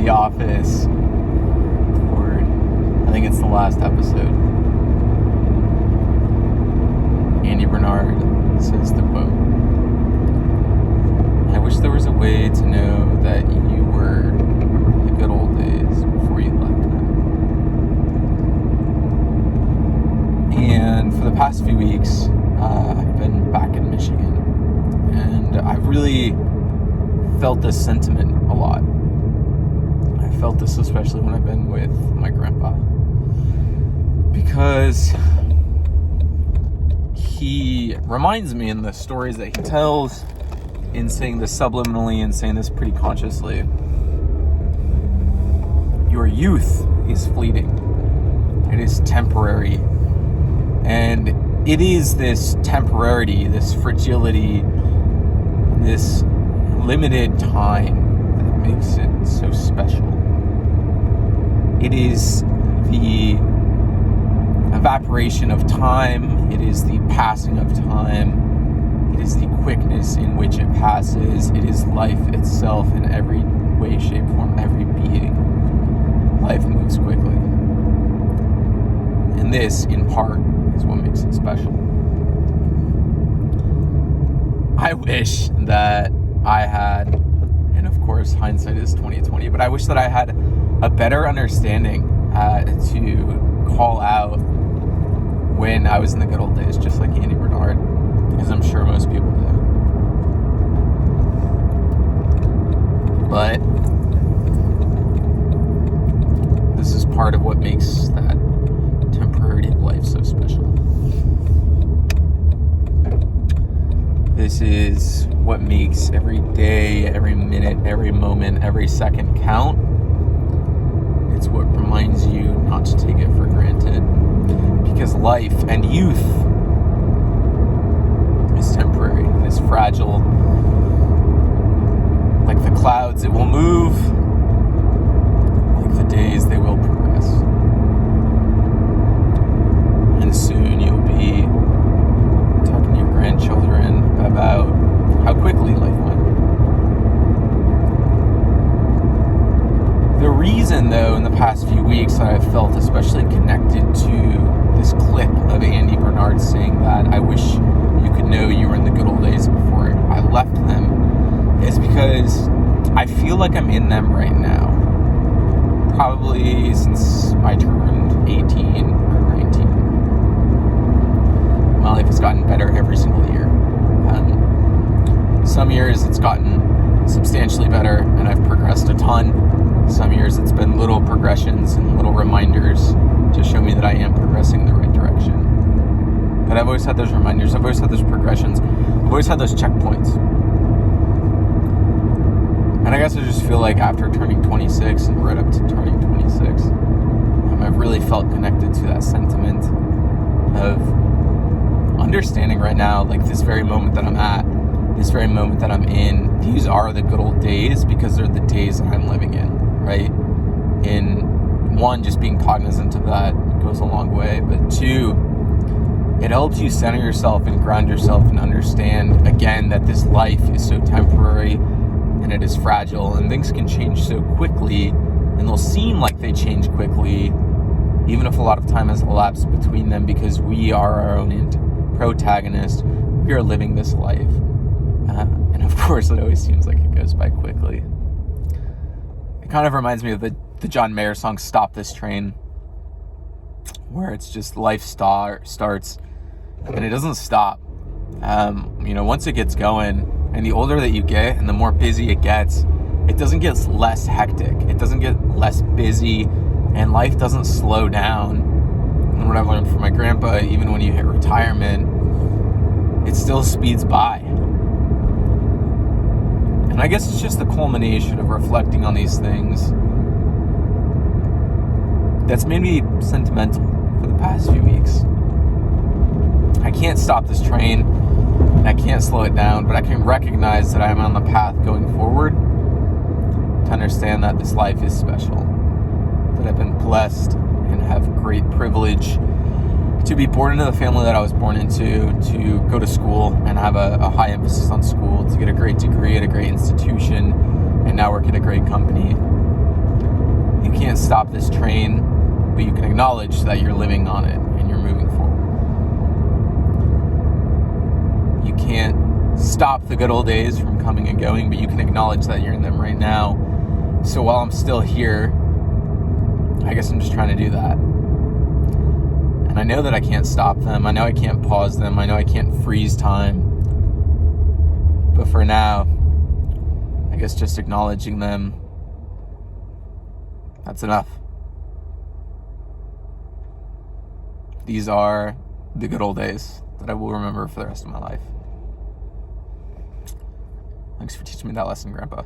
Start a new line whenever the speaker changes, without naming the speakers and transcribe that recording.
The Office, or I think it's the last episode, Andy Bernard says the quote, "I wish there was a way to know that you were the good old days before you left them." And for the past few weeks, I've been back in Michigan, and I've really felt this sentiment a lot. I felt this especially when I've been with my grandpa, because he reminds me in the stories that he tells, in saying this subliminally and saying this pretty consciously, your youth is fleeting. It is temporary. And it is this temporarity, this fragility, this limited time that makes it so special. It is the evaporation of time. It is the passing of time. It is the quickness in which it passes. It is life itself in every way, shape, form, every being. Life moves quickly. And this, in part, is what makes it special. I wish that I had, and of course hindsight is 2020, but I wish that I had a better understanding to call out when I was in the good old days, just like Andy Bernard, as I'm sure most people do. But this is part of what makes that temporarity of life so special. This is what makes every day, every minute, every moment, every second count. It's what reminds you not to take it for granted. Because life and youth is temporary. It is fragile. Like the clouds, it will move. Like the days, they will progress. And soon you'll be talking to your grandchildren about how quickly life went. The reason, though, in the past few weeks that I've felt especially connected to this clip of Andy Bernard saying that I wish you could know you were in the good old days before I left them is because I feel like I'm in them right now. Probably since I turned 18 or 19. My life has gotten better every single year. Some years it's gotten substantially better and I've progressed a ton. Some years it's been little progressions and little reminders to show me that I am progressing in the right direction. But I've always had those reminders, I've always had those progressions, I've always had those checkpoints. And I guess I just feel like after turning 26 and right up to turning 26, I've really felt connected to that sentiment of understanding right now, like this very moment that I'm at, this very moment that I'm in, these are the good old days because they're the days that I'm living in, right? In one, just being cognizant of that goes a long way, but two, it helps you center yourself and ground yourself and understand, again, that this life is so temporary and it is fragile and things can change so quickly and they'll seem like they change quickly, even if a lot of time has elapsed between them because we are our own protagonist. We are living this life. And of course, it always seems like it goes by quickly. It kind of reminds me of the John Mayer song, Stop This Train, where it's just life starts and it doesn't stop. Once it gets going, and the older that you get and the more busy it gets, it doesn't get less hectic. It doesn't get less busy, and life doesn't slow down. And what I've learned from my grandpa, even when you hit retirement, it still speeds by. And I guess it's just the culmination of reflecting on these things that's made me sentimental for the past few weeks. I can't stop this train, and I can't slow it down, but I can recognize that I'm on the path going forward to understand that this life is special, that I've been blessed and have great privilege to be born into the family that I was born into, to go to school and have a high emphasis on school, to get a great degree at a great institution, and now work at a great company. You can't stop this train, but you can acknowledge that you're living on it and you're moving forward. You can't stop the good old days from coming and going, but you can acknowledge that you're in them right now. So while I'm still here, I guess I'm just trying to do that. And I know that I can't stop them. I know I can't pause them. I know I can't freeze time. But for now, I guess just acknowledging them, that's enough. These are the good old days that I will remember for the rest of my life. Thanks for teaching me that lesson, Grandpa.